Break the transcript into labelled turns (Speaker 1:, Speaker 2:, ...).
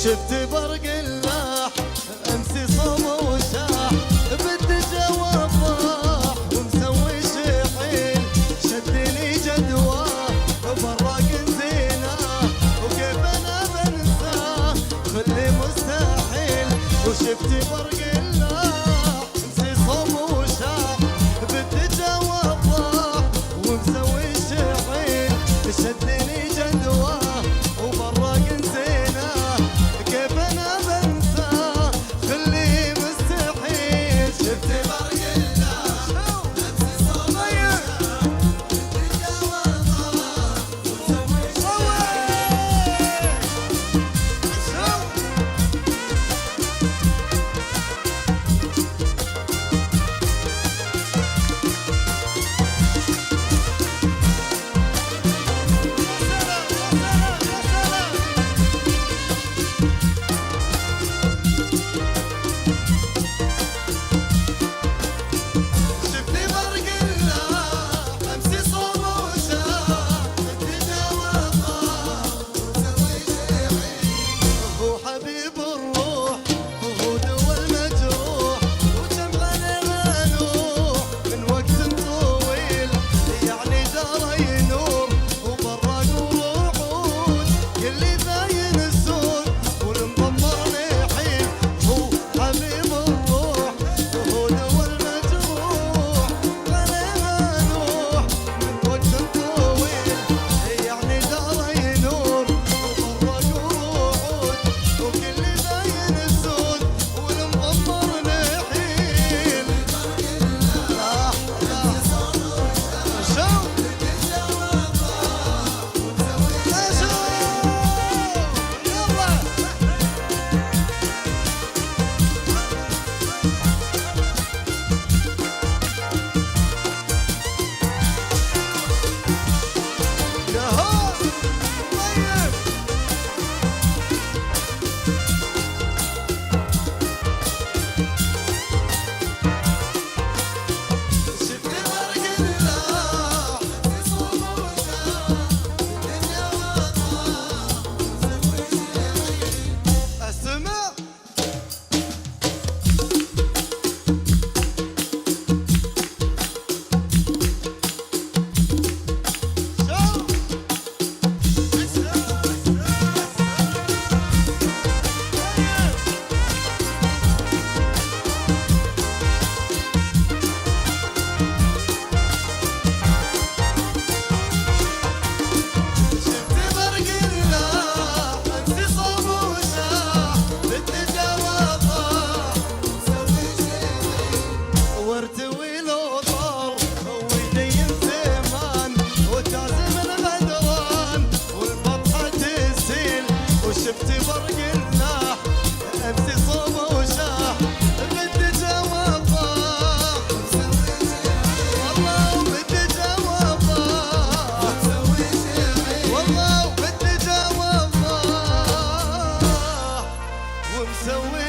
Speaker 1: شفت برق اللاح امسي صوم وشاح بالدجا وضاح ومسوي شحيل شدني جدواه براق زيناه وكيف انا بنساه خلي مستحيل وشفت برق اللاح امسي صوم وشاح بالدجا وضاح ومسوي شحيل شدني جدواه وبراق زيناه كيف انا بنساه خلي مستحيل شفت برق اللاح امسي صوم وشاح بالدجا وضاح ومسوي شفت برق اللاح امسي صوم وشاح بالدجا وضاح والله وبالدجا وضاح والله وبالدجا وضاح ومسوي